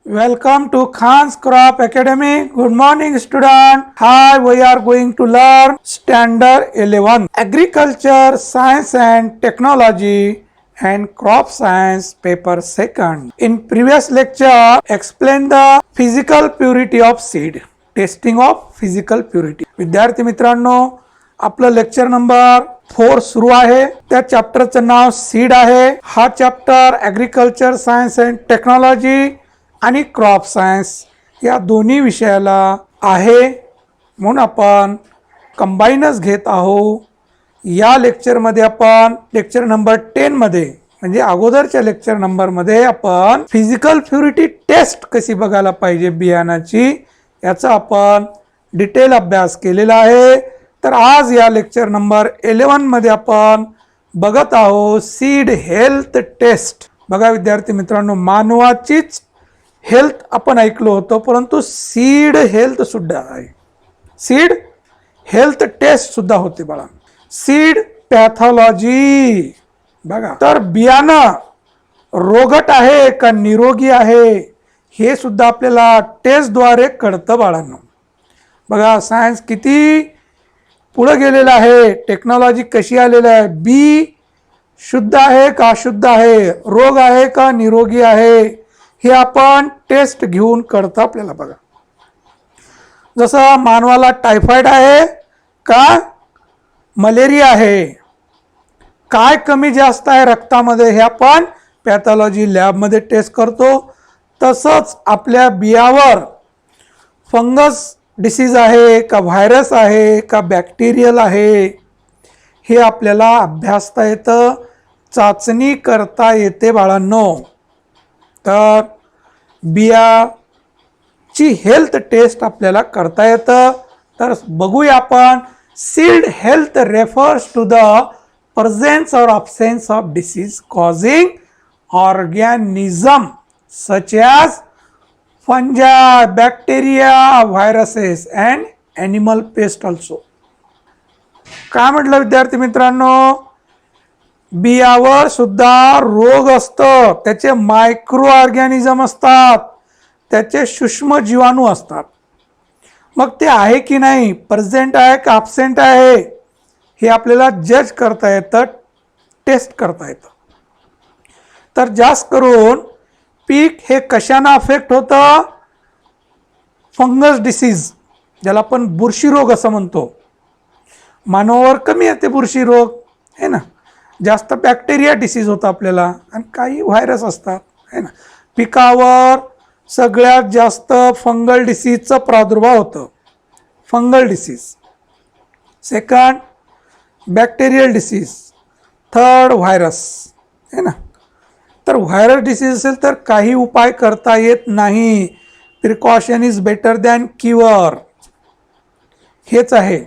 Welcome to Khan's Crop Academy. Good morning, student. Hi, we are going to learn Standard 11 Agriculture, Science and Technology and Crop Science paper second. In previous lecture, explain the physical purity of seed. Testing of physical purity. विद्यार्थी मित्रांनो, आपलं lecture number 4 सुरू आहे. त्या चॅप्टरचं नाव seed आहे. हा chapter agriculture science and technology आणि crop science या दोन्ही विषयाला आहे, म्हणून आपण कंबाईनच घेत आहोत. या लेक्चरमध्ये आपण लेक्चर नंबर 10 मध्ये म्हणजे अगोदरच्या लेक्चर नंबरमध्ये आपण फिजिकल प्युरिटी टेस्ट कशी बघायला पाहिजे बियाणाची याचा आपण डिटेल अभ्यास केलेला आहे. तर आज या लेक्चर नंबर 11 मध्ये आपण बघत आहोत सीड हेल्थ टेस्ट. बघा विद्यार्थी मित्रांनो, मानवाचीच हेल्थ आपण ऐकलो होतो, परंतु सीड हेल्थ सुद्धा आहे. सीड हेल्थ टेस्ट सुद्धा होते बाळा. सीड पॅथॉलॉजी बघा, तर बियाणं रोगट आहे का निरोगी आहे हे सुद्धा आपल्याला टेस्टद्वारे कळतं बाळांनो. बघा सायन्स किती पुढे गेलेलं आहे, टेक्नॉलॉजी कशी आलेली आहे. बी शुद्ध आहे का अशुद्ध आहे, रोग आहे का निरोगी आहे हे आपण टेस्ट घेऊन कळतं आपल्याला. बघा जसं मानवाला टायफॉइड आहे का मलेरिया आहे, काय कमी जास्त आहे रक्तामध्ये हे आपण पॅथॉलॉजी लॅबमध्ये टेस्ट करतो. तसंच आपल्या बियावर फंगस डिसीज आहे का व्हायरस आहे का बॅक्टेरियल आहे हे आपल्याला अभ्यासता येतं, चाचणी करता येते बाळांनो. तर बियाची हेल्थ टेस्ट आपल्याला करता येतं. तर बघूया आपण. Seed health refers to the presence or absence of disease causing organism such as fungi, bacteria, viruses and animal pest also. काय म्हटलं विद्यार्थी मित्रांनो, बियावर सुद्धा रोग असतं, त्याचे मायक्रो ऑर्गॅनिझम असतात, त्याचे सूक्ष्म जीवाणू असतात. मग ते आहे की नाही, प्रेझेंट आहे का ॲब्सेंट आहे हे आपल्याला जज करता येतं, टेस्ट करता येतं. तर जास्त करून पीक हे कशानं अफेक्ट होतं, फंगस डिसीज ज्याला आपण बुरशी रोग असं म्हणतो. मानवावर कमी येते बुरशी रोग आहे ना, जास्त बॅक्टेरिया डिसीज होतं आपल्याला आणि काही व्हायरस असतात आहे ना. पिकावर सगळ्यात जास्त फंगल डिसीजचा प्रादुर्भाव होतं, fungal disease. Second bacterial disease, third virus आहे ना. तर व्हायरस डिसीज असेल तर काही उपाय करता येत नाही. Precaution is better than cure हेच आहे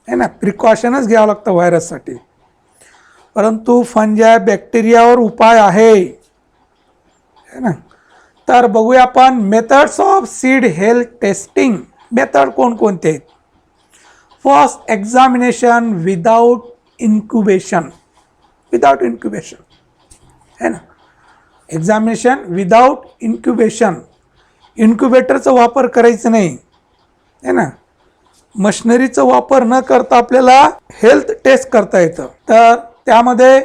ना, प्रिकॉशनच घ्यावं लागतं व्हायरससाठी. परंतु फंजा बॅक्टेरियावर उपाय आहे ना. तर बघूया आपण methods of seed health testing. Method कोणकोणते आहेत. First examination without incubation, without incubation है ना. एक्झामिनेशन विदाउट इन्क्युबेशन, इन्क्युबेटरचा वापर करायचं नाही है ना. मशिनरीचा वापर न करता आपल्याला हेल्थ टेस्ट करता येतं. तर त्यामध्ये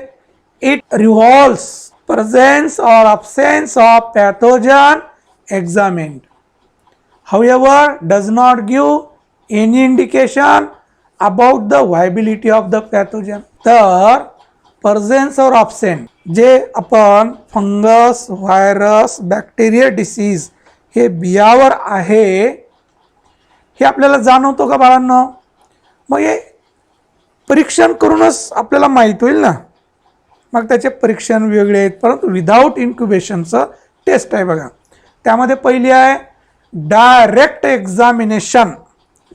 it revolves presence or absence of pathogen examined, however does not give any indication about the viability of the pathogen. तर प्रेझेन्स और absent जे आपण फंगस, व्हायरस, बॅक्टेरिया डिसीज हे बियावर आहे हे आपल्याला जाणवतो का बाळांनो. मग हे परीक्षण करूनच आपल्याला माहीत होईल ना. मग त्याचे परीक्षण वेगळे आहेत, परंतु विदाउट इन्क्युबेशनचं टेस्ट आहे. बघा त्यामध्ये पहिली आहे direct examination.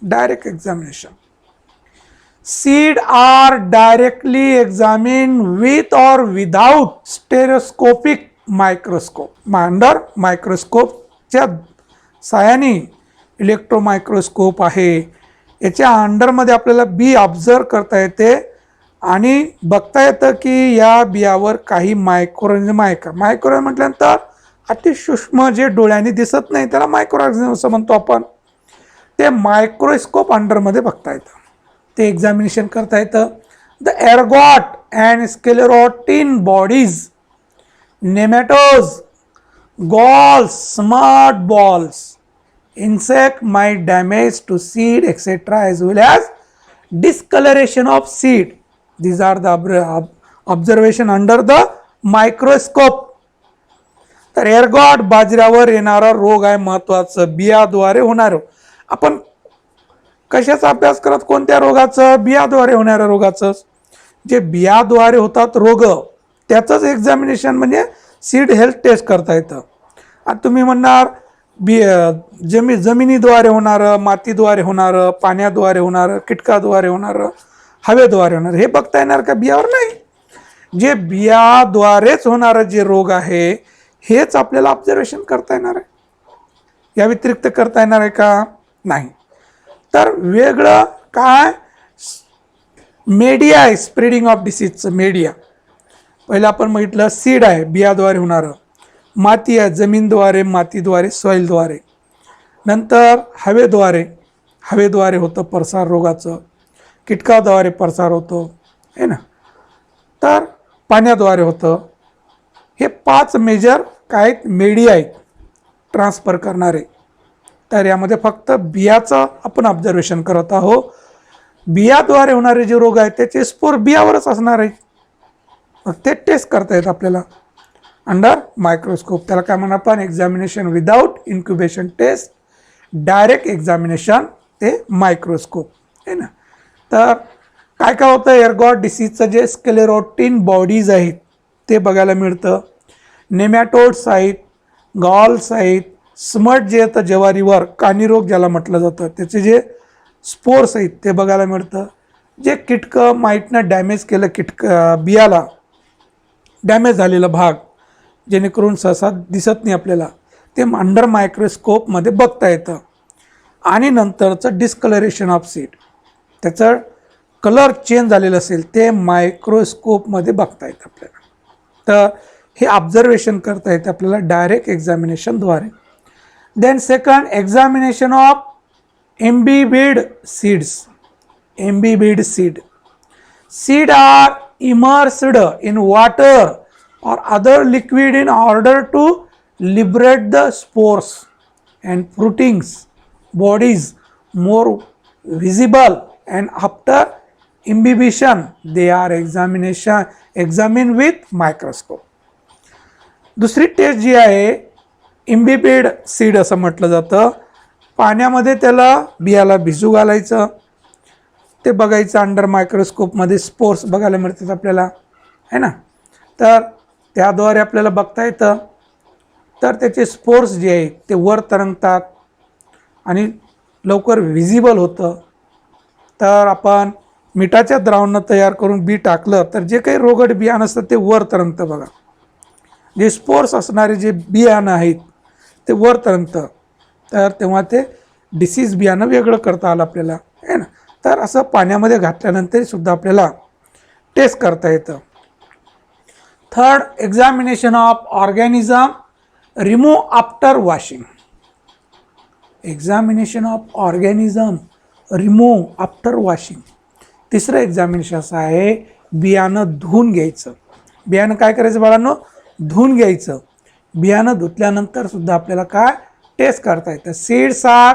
Direct examination, seed are directly examine with or without stereoscopic microscope. Under मायक्रोस्कोपच्या साहाय्याने, इलेक्ट्रो मायक्रोस्कोप आहे याच्या अंडरमध्ये आपल्याला बी ऑब्झर्व करता येते आणि बघता येतं की या बियावर काही मायक्रोऑर्गॅनिझम आहे का. मायक्रो म्हटल्यानंतर अतिसूक्ष्म जे डोळ्यांनी दिसत नाही त्याला मायक्रो ऑर्गॅनिझम असं म्हणतो आपण. ते मायक्रोस्कोप अंडरमध्ये बघता येतं, ते एक्झामिनेशन करता येतं. The ergot and sclerotin bodies, nematodes, galls, smart balls, insect might damage to seed etc. as well as discoloration of seed. These are the observation under the microscope. तर एर्गॉट बाजऱ्यावर येणारा रोग आहे महत्वाचं, बियाद्वारे होणार. आपण कशाचा अभ्यास करत, कोणत्या रोगाचं? बियाद्वारे होणाऱ्या रोगाचं. जे बियाद्वारे होतात रोग त्याचंच एक्झामिनेशन म्हणजे सीड हेल्थ टेस्ट करता येतं. आता तुम्ही म्हणणार जमिनीद्वारे होणारं, मातीद्वारे होणारं, पाण्याद्वारे होणारं, कीटकाद्वारे होणारं, हवेद्वारे होणारं, हे बघता येणार का? बियावर नाही. जे बियाद्वारेच होणारं जे रोग आहे हेच आपल्याला ऑब्झर्वेशन करता येणार आहे. या व्यतिरिक्त करता येणार आहे का? नाही. तर वेगळं काय मीडिया आहे स्प्रेडिंग ऑफ डिसीजचं. मीडिया पहिलं आपण म्हटलं सीड आहे बियाद्वारे होणारं, माती आहे जमीनद्वारे, मातीद्वारे, सॉईलद्वारे, नंतर हवेद्वारे होतं प्रसार रोगाचं, कीटकाद्वारे प्रसार होतो आहे ना, तर पाण्याद्वारे होतं. हे 5 मेजर काय मीडिया आहेत ट्रान्सफर करणारे. तर यामध्ये फक्त बियाचं आपण ऑब्झर्वेशन करत आहोत. बियाद्वारे होणारे जे रोग आहेत त्याचे स्पोर बियावरच असणार आहेत, मग ते टेस्ट करता येत आपल्याला अंडर मायक्रोस्कोप. त्याला काय म्हणा आपण? Examination without incubation test, direct examination ते मायक्रोस्कोप आहे ना. तर काय काय होतं, एर्गॉट डिसीजचं जे स्केलेरोटिन बॉडीज आहेत ते बघायला मिळतं, नेमॅटोड्स आहेत, गॉल्स आहेत, स्मट जे येतं ज्वारीवर, कानी रोग ज्याला म्हटलं जातं त्याचे जे स्पोर्स आहेत ते बघायला मिळतं. जे कीटकं माईटनं डॅमेज केलं, बियाला डॅमेज झालेला भाग जेणेकरून सहसा दिसत नाही आपल्याला, ते अंडर मायक्रोस्कोपमध्ये बघता येतं. आणि नंतरचं डिस्कलरेशन ऑफ सीड, त्याचं कलर चेंज झालेलं असेल ते मायक्रोस्कोपमध्ये बघता येतं आपल्याला. तर हे ऑब्झर्वेशन करता येतं आपल्याला डायरेक्ट एक्झामिनेशनद्वारे. Then second, examination of imbibed seeds. Imbibed seed, seed are immersed in water or other liquid in order to liberate the spores and fruitings bodies more visible, and after imbibition they are examined with microscope. दुसरी taste जी आहे इम्बिबिड seed असं म्हटलं जातं. पाण्यामध्ये त्याला बियाला भिजू घालायचं, ते बघायचं अंडर मायक्रोस्कोपमध्ये स्पोर्स बघायला मिळतात आपल्याला आहे ना. तर त्याद्वारे आपल्याला बघता येतं. तर त्याचे स्पोर्स जे आहेत ते वर तरंगतात आणि लवकर व्हिजिबल होतं. तर आपण मिठाच्या द्रावणानं तयार करून बी टाकलं तर जे काही रोगट बियाणं असतं ते वर तरंगतं बघा. जे स्पोर्स असणारे जे बियाणं आहेत ते वर तरंगतं. तर तेव्हा ते डिसीज बियाणं वेगळं करता आलं आपल्याला आहे ना. तर असं पाण्यामध्ये घातल्यानंतर सुद्धा आपल्याला टेस्ट करता येतं. Third, examination of organism remove after washing. Examination of organism remove after washing. तिसरं एक्झामिनेशन असं आहे बियाणं धुवून घ्यायचं. बियाणं काय करायचं बाळांनो? धुवून घ्यायचं. बियाणं धुतल्यानंतर सुद्धा आपल्याला काय टेस्ट करता येतं. Seeds are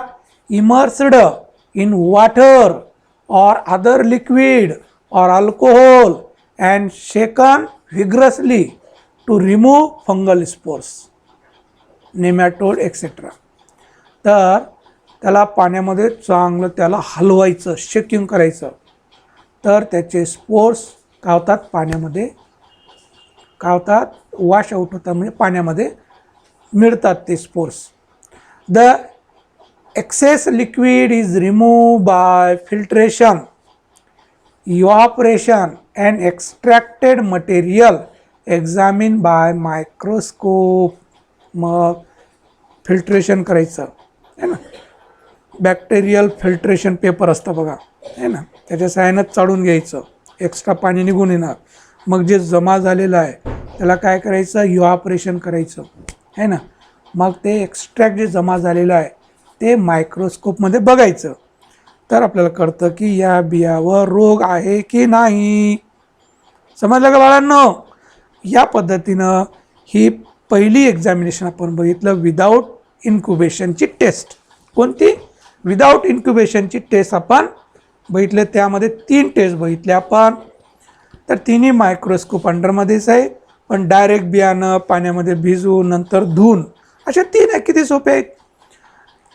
immersed in water or other liquid or alcohol and shaken vigorously to remove fungal spores, nematode etc. तर त्याला पाण्यामध्ये चांगलं त्याला हलवायचं, शेकिंग करायचं, तर त्याचे स्पोर्स काय होतात पाण्यामध्ये काय होतात वॉश आउट होतात, म्हणजे पाण्यामध्ये मिळतात ते spores. The excess liquid is removed by filtration, evaporation and extracted material examined by microscope. मग फिल्ट्रेशन करायचं आहे ना, बॅक्टेरियल फिल्ट्रेशन पेपर असतं बघा आहे ना, त्याच्या साहाय्यानं चाळून घ्यायचं, एक्स्ट्रा पाणी निघून येणार. मग जे जमा झालेलं आहे त्याला काय करायचं, इव्हापोरेशन करायचं है ना. मग ते एक्स्ट्रॅक्ट जे जमा झालेलं आहे ते मायक्रोस्कोपमध्ये बघायचं, तर आपल्याला कळतं की या बियावर रोग आहे की नाही. समजलं का बाळांनो. या पद्धतीनं ही पहिली एक्झामिनेशन आपण बघितलं विदाऊट इन्क्युबेशनची टेस्ट. कोणती? विदाऊट इन्क्युबेशनची टेस्ट आपण बघितले. त्यामध्ये 3 टेस्ट बघितल्या आपण. तर तिन्ही मायक्रोस्कोप अंडरमध्येच आहे, पण डायरेक्ट बियाणं पाण्यामध्ये भिजवून नंतर धुवून, अशा 3 आहे. किती सोपे आहेत.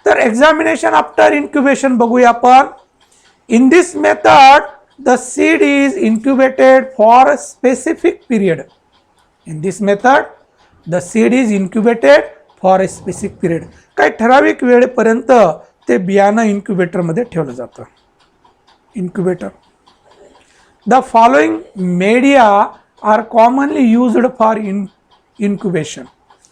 तर एक्झामिनेशन आफ्टर इन्क्युबेशन बघूया आपण. In this method the seed is incubated for a specific period. In this method the seed is incubated for a specific period. काही ठराविक वेळेपर्यंत ते बियाणं इन्क्युबेटरमध्ये ठेवलं जातं. Incubator. The following media are commonly used for incubation.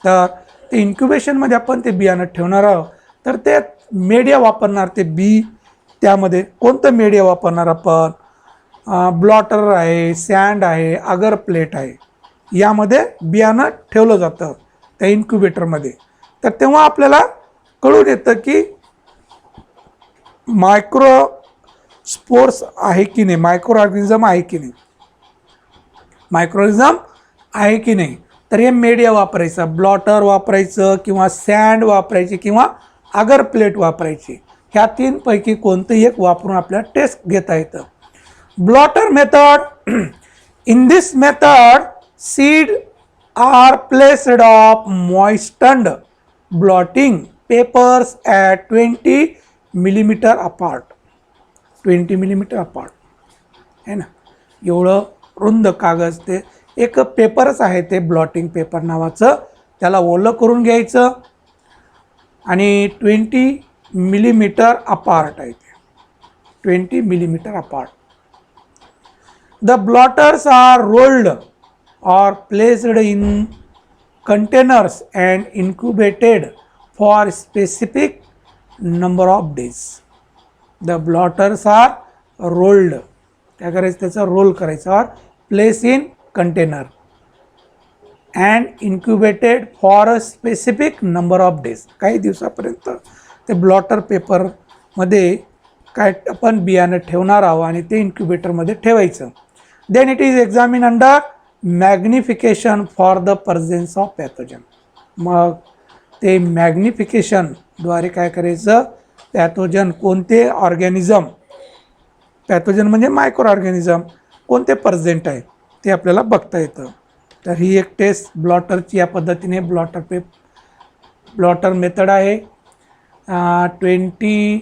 तर ते इन्क्युबेशनमध्ये आपण ते बियाणं ठेवणार आहोत, तर ते मीडिया वापरणार ते बी. त्यामध्ये कोणतं मीडिया वापरणार आपण? ब्लॉटर आहे, सँड आहे, अगर प्लेट आहे. यामध्ये बियाणं ठेवलं जातं त्या इन्क्युबेटरमध्ये. तर तेव्हा आपल्याला कळून येतं की मायक्रो स्पोर्स आहे की नाही, मायक्रो ऑर्गॅनिझम आहे की नाही, मायक्रोऑर्गॅनिझम आहे की नाही. तर हे मीडिया वापरायचं, ब्लॉटर वापरायचं किंवा सँड वापरायची किंवा अगर प्लेट वापरायची. ह्या 3 पैकी कोणतंही एक वापरून आपल्याला टेस्ट घेता येतं. Blotter method. In this method seed are placed of moistened blotting papers at 20 millimetre apart. 20 millimetre apart है ना. एवढं रुंद कागद, ते एक पेपरच आहे ते ब्लॉटिंग पेपर नावाचं. त्याला ओलं करून घ्यायचं आणि 20 मिलीमीटर अपार्ट आहे ते. 20 millimetre apart. The blotters are rolled or placed in containers and incubated for specific number of days. The blotters are rolled. काय करायचं? त्याचा रोल करायचा. और place in container and incubated for a specific number of days. काही दिवसापर्यंत ते blotter पेपरमध्ये काय आपण बियाणं ठेवणार आहोत आणि ते इन्क्युबेटरमध्ये ठेवायचं. Then it is examine under magnification for the presence of pathogen. मग ते मॅग्निफिकेशनद्वारे काय करायचं? पॅथोजन कोणते ऑर्गॅनिझम, पॅथोजन म्हणजे मायक्रो ऑर्गॅनिझम कोणते प्रेझेंट आहे ते आपल्याला बघता येतं. तर ही एक टेस्ट ब्लॉटरची या पद्धतीने ब्लॉटर मेथड आहे. 20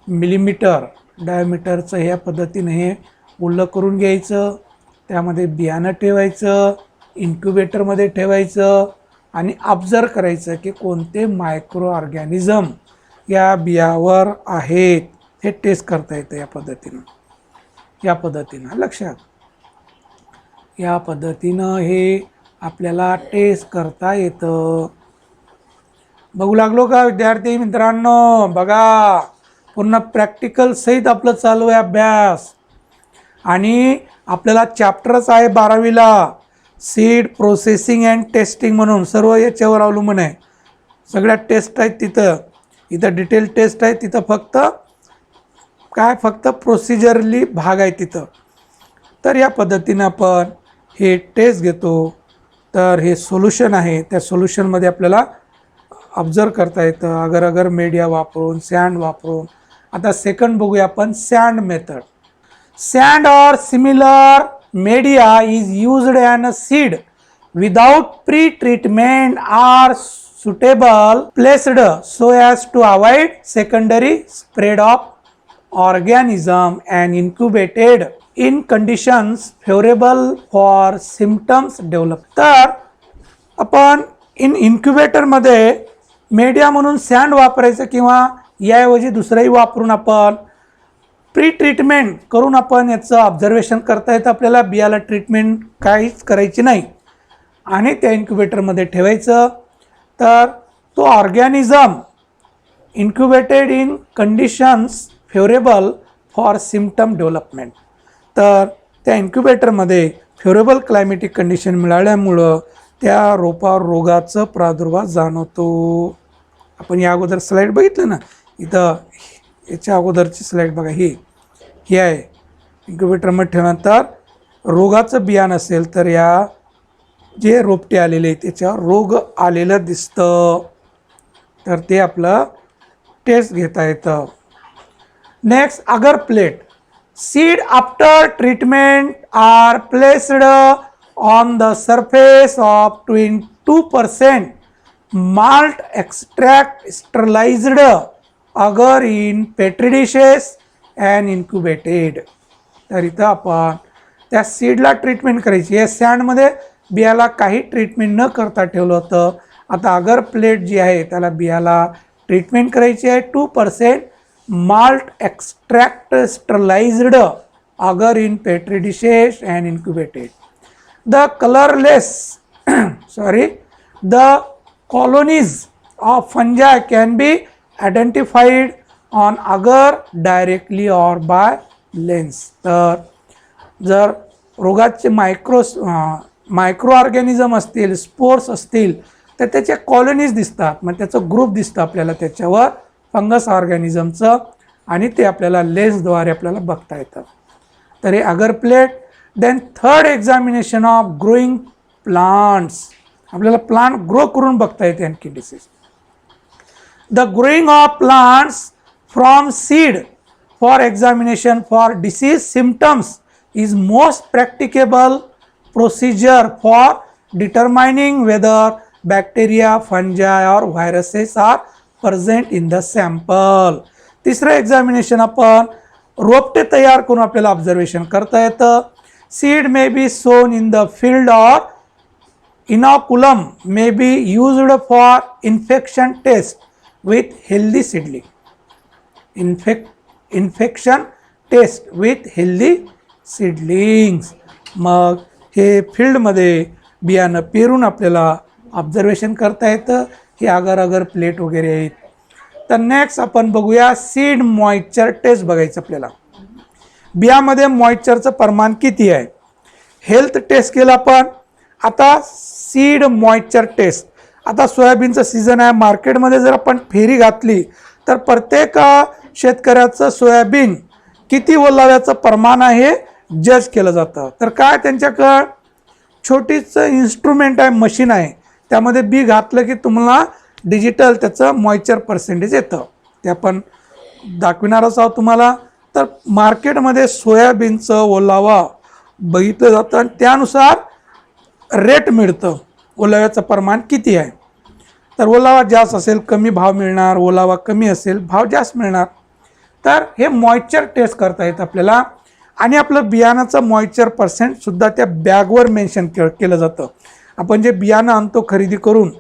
मिलीमीटर डायमीटरचं ह्या पद्धतीने हे ओलं करून घ्यायचं, त्यामध्ये बियाणं ठेवायचं, इन्क्युबेटरमध्ये ठेवायचं आणि ऑब्झर्व करायचं की कोणते मायक्रो ऑर्गॅनिझम या बियावर आहेत. हे टेस्ट करता येतं या पद्धतीनं. या पद्धतीनं लक्षात, या पद्धतीनं हे आपल्याला टेस्ट करता येतं. बघू लागलो का विद्यार्थी मित्रांनो? बघा, पूर्ण प्रॅक्टिकल सहित आपलं चालू आहे अभ्यास. आणि आपल्याला चॅप्टरच आहे 12वीला सीड प्रोसेसिंग अँड टेस्टिंग म्हणून. सर्व याच्यावर अवलंबून आहे. सगळ्या टेस्ट आहेत तिथं. इथं डिटेल टेस्ट आहे, तिथं फक्त प्रोसिजरली भाग आहे तिथं. तर या पद्धतीनं आपण हे टेस्ट घेतो. तर हे सोल्युशन आहे, त्या सोल्युशनमध्ये आपल्याला ऑब्झर्व करता येतं अगर मीडिया वापरून, सँड वापरून. आता सेकंड बघूया आपण, sand method. Sand or similar media is used in a seed without pre-treatment are suitable placed so as to avoid secondary spread of organism and incubated in conditions favorable for symptoms develop. तर आपण incubator मध्ये media म्हणून sand वापरायचं किंवा याऐवजी दुसरंही वापरून आपण pre treatment करून आपण याचं ऑब्झर्वेशन करता येतं आपल्याला. बियाला ट्रीटमेंट काहीच करायची नाही आणि त्या इन्क्युबेटरमध्ये ठेवायचं. तर तो organism incubated in conditions favourable for symptom development. तर त्या इन्क्युबेटरमध्ये फेवरेबल क्लायमेटिक कंडिशन मिळाल्यामुळं त्या रोपावर रोगाचं प्रादुर्भाव जाणवतो. आपण या अगोदर स्लाईड बघितलं ना, इथं याच्या अगोदरची स्लाईड बघा, ही आहे. इन्क्युबेटरमध्ये ठेवल्यानंतर रोगाचं बियाणं असेल तर या जे रोपटे आलेले आहेत त्याच्यावर रोग आलेलं दिसतं, तर ते आपलं टेस्ट घेता येतं. Next, agar plate. Seed after treatment are placed on the surface of 2% malt extract sterilized agar in petri dishes and incubated. तर इथं आपण त्या सीडला ट्रीटमेंट करायची. या सँडमध्ये बियाला काही ट्रीटमेंट न करता ठेवलं होतं. आता अगर प्लेट जी आहे त्याला बियाला ट्रीटमेंट करायची आहे. 2% malt extract sterilised agar in petri dishes and incubated. The colourless the colonies of fungi can be identified on agar directly or by lens. तर जर रोगाचे मायक्रो ऑर्गॅनिझम असतील, स्पोर्स असतील, तर त्याचे कॉलोनीज दिसतात. मग त्याचं ग्रुप दिसतं आपल्याला त्याच्यावर फंगस ऑर्गॅनिझमचं, आणि ते आपल्याला लेन्सद्वारे आपल्याला बघता येतं. तर हे agar plate. Then third, examination of growing plants. आपल्याला प्लांट ग्रो करून बघता येते आणखी disease. The growing of plants from seed for examination for disease symptoms is most practicable procedure for determining whether bacteria, fungi और viruses are present in the sample. तिसरं examination आपण रोपटे तयार करून आपल्याला ऑब्झर्वेशन करता येतं. सीड मे बी सोन इन द फील्ड और inoculum may be used for infection test with healthy seedling. Infection test with healthy seedlings. मग हे फील्डमध्ये बियाणं पेरून आपल्याला ऑब्झर्वेशन करता येतं. हे अगर प्लेट वगैरे आहेत. तर नेक्स्ट आपण बघूया सीड मॉइश्चर टेस्ट बघायचं आपल्याला. बियामध्ये मॉइश्चरचं प्रमाण किती आहे. हेल्थ टेस्ट केलं आपण. आता सीड मॉइश्चर टेस्ट. आता सोयाबीनचं सीझन आहे. मार्केटमध्ये जर आपण फेरी घातली तर प्रत्येक शेतकऱ्याचं सोयाबीन किती ओलाव्याचं प्रमाण आहे जज केलं जातं. तर काय त्यांच्याकडं छोटीच इन्स्ट्रुमेंट आहे, मशीन आहे. त्यामध्ये बी घातलं की तुम्हाला डिजिटल त्याचं मॉइश्चर पर्सेंटेज येतं. ते आपण दाखविणारच आहोत तुम्हाला. तर मार्केटमध्ये सोयाबीनचं ओलावा बघितलं जातं आणि त्यानुसार रेट मिळतं. ओलाव्याचं प्रमाण किती आहे. तर ओलावा जास्त असेल कमी भाव मिळणार, ओलावा कमी असेल भाव जास्त मिळणार. तर हे मॉइश्चर टेस्ट करता येतं आपल्याला. आणि आपलं बियाणाचं मॉइश्चर पर्सेंटसुद्धा त्या बॅगवर मेन्शन केलं जातं. आपण जे बियाणं आणतो खरेदी करून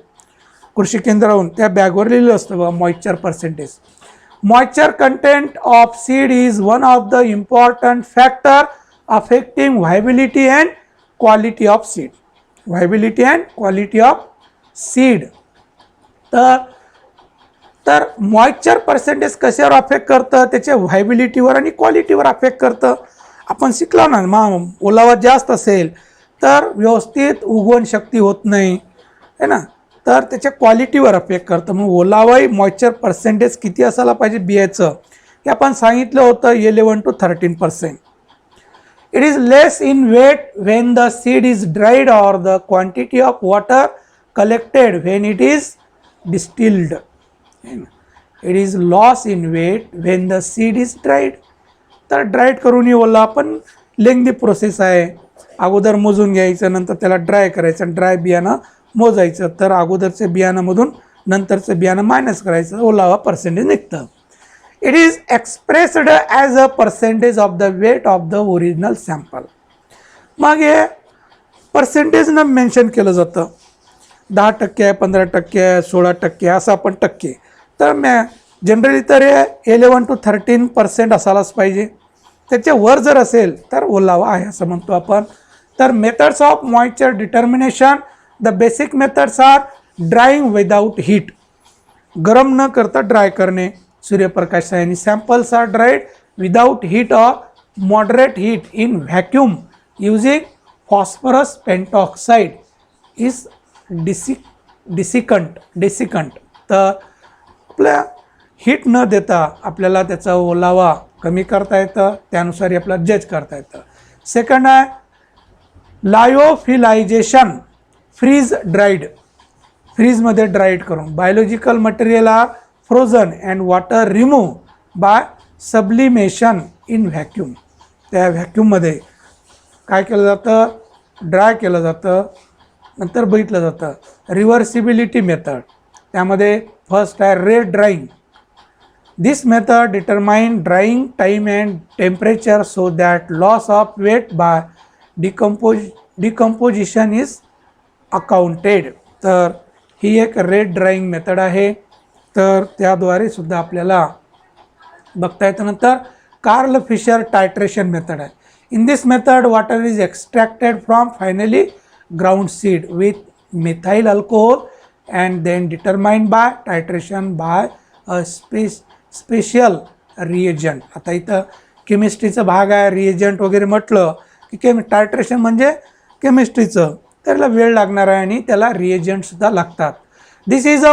कृषी केंद्रावरून, त्या बॅगवर लिहिलं असतं बघा moisture percentage. Moisture content of seed is one of the important factor affecting viability and quality of seed. Viability and quality of seed. तर मॉइश्चर पर्सेंटेज कशावर अफेक्ट करतं, त्याच्या व्हायबिलिटीवर आणि क्वालिटीवर अफेक्ट करतं. आपण शिकलो ना, मग ओलावा जास्त असेल तर व्यवस्थित उगवण शक्ती होत नाही है ना, तर त्याच्या क्वालिटीवर अफेक्ट करतं. मग ओलावाही मॉइश्चर पर्सेंटेज किती असायला पाहिजे बियाचं हे आपण सांगितलं होतं, 11 to 13%. It is less in weight when the seed is dried or the quantity of water collected when it is distilled. It is loss in weight when the seed is dried. तर dried करून ओला पण lengthy process आहे. अगोदर मोजून घ्यायचं, नंतर त्याला dry करायचं, ड्राय बियाणं मोजायचं. तर अगोदरचं बियाणामधून नंतरचं बियाणं मायनस करायचं, ओलावा पर्सेंटेज निघतं. It is expressed as a percentage of the weight of the original sample. मग हे पर्सेंटेजनं मेन्शन केलं जातं. 10% आहे, 15% आहे, 16% असं आपण टक्के. तर जनरली तर हे 11 to 13% असायलाच पाहिजे. त्याच्या वर जर असेल तर ओलावा आहे असं म्हणतो आपण. तर methods of moisture determination. The basic methods are drying without heat. गरम न करता ड्राय करणे सूर्यप्रकाश आणि samples are dried without heat or moderate heat in vacuum using phosphorus pentoxide is desiccant तर आपल्या हीट न देता आपल्याला त्याचा ओलावा कमी करता येतं, त्यानुसार आपल्याला जज करता येतं. सेकंड आहे लायोफिलायझेशन, फ्रीजमध्ये ड्राईड करून. Biological material are frozen and water remove by sublimation in vacuum. त्या व्हॅक्यूममध्ये काय केलं जातं, ड्राय केलं जातं, नंतर बघितलं जातं. रिव्हर्सिबिलिटी मेथड, त्यामध्ये फर्स्ट आहे rate drying. This method determine drying time and temperature so that loss of weight by decomposition is accounted. तर ही एक रेट ड्राइंग मेथड आहे, तर त्याद्वारे सुद्धा आपल्याला बघता येतं. नंतर कार्ल फिशर टायट्रेशन मेथड आहे. In this method water is extracted from finally ground seed with methyl alcohol and then determined by titration by a special reagent. आता इथं केमिस्ट्रीचा भाग आहे, रिएजंट वगैरे म्हटलं की टायट्रेशन म्हणजे केमिस्ट्रीचं, त्याला वेळ लागणार आहे आणि त्याला रिएजंटसुद्धा लागतात. This is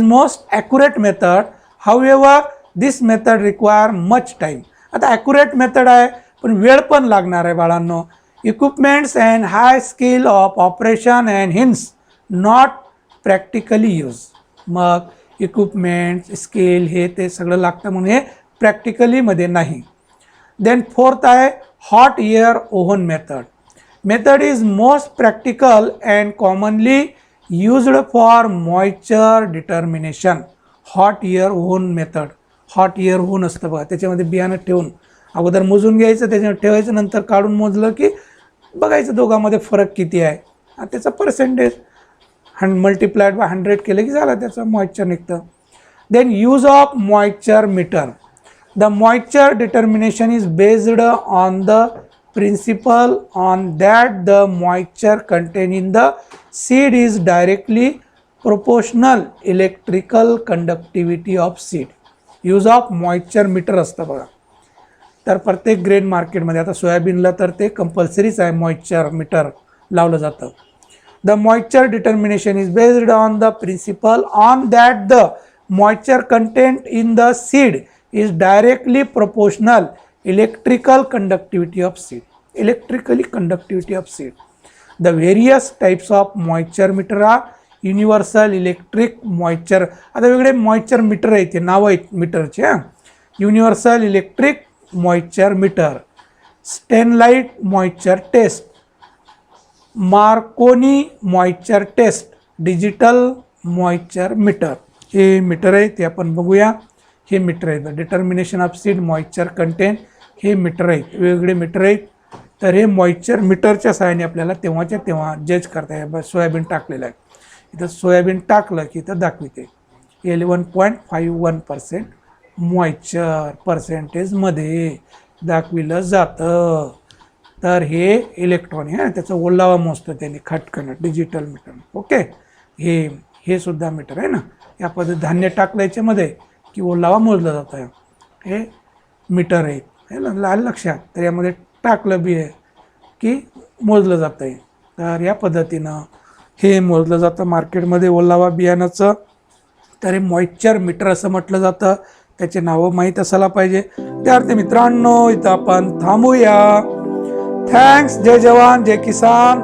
most accurate method. However this method require much time. आता ॲक्युरेट मेथड आहे पण वेळ पण लागणार आहे बाळांनो. Equipments and high skill of operation and hence not practically use. मग इक्विपमेंट्स स्किल हे ते सगळं लागतं म्हणून हे प्रॅक्टिकलीमध्ये नाही. देन फोर्थ आहे hot air oven method is most practical and commonly used for moisture determination. Hot air oven असतं बघा, त्याच्यामध्ये बियाणं ठेवून अगोदर मोजून घ्यायचं, त्याच्यावर ठेवायचं, नंतर काढून मोजलं की बघायचं दोघांमध्ये फरक किती आहे, त्याचा पर्सेंटेज मल्टिप्लाइड बाय 100 केलं की झालं त्याचं मॉइश्चर निघतं. Then use of moisture meter. The moisture determination is based on the principle on that the moisture content in the seed is directly proportional electrical conductivity of seed. Use of moisture meter असतं बघा. तर प्रत्येक grain मार्केटमध्ये आता सोयाबीनला तर ते कंपल्सरीच आहे, मॉइश्चर मीटर लावलं जातं. The moisture determination is based on the principle on that the moisture content in the seed is directly proportional electrical conductivity of seed. The various types of moisture meter are universal electric moisture. आता वेगळे moisture metre आहेत, ते नाव आहेत मीटरचे. Universal electric moisture meter, Steinlite moisture test, Marconi moisture test, digital moisture meter. हे meter आहे ते आपण बघूया. हे मीटर आहेत determination of seed moisture content. हे मीटर आहेत, वेगवेगळे मीटर आहेत. तर हे मॉइश्चर मीटरच्या सहाय्याने आपल्याला तेव्हाच्या तेव्हा जज करता येईल. सोयाबीन टाकलेलं आहे, इथं सोयाबीन टाकलं की इथं दाखविते 11.51% मॉइश्चर पर्सेंटेजमध्ये दाखविलं जातं. तर हे इलेक्ट्रॉन आहे, त्याचा ओलावा मोजतं त्याने खटकन डिजिटल मीटर. ओके, हे सुद्धा मीटर आहे ना. या पद्धतीत धान्य टाकलं याच्यामध्ये की ओलावा मोजला जातं. हे मीटर आहे, हे लक्षात. तर यामध्ये टाकलं बी आहे की मोजलं जातं आहे. तर या पद्धतीनं हे मोजलं जातं मार्केटमध्ये ओलावा बियाणाचं. तर हे मॉइश्चर मीटर असं म्हटलं जातं. त्याचे नावं माहीत असायला पाहिजे. त्याअर्थी मित्रांनो इथं आपण थांबूया. थँक्स. जय जवान जय किसान.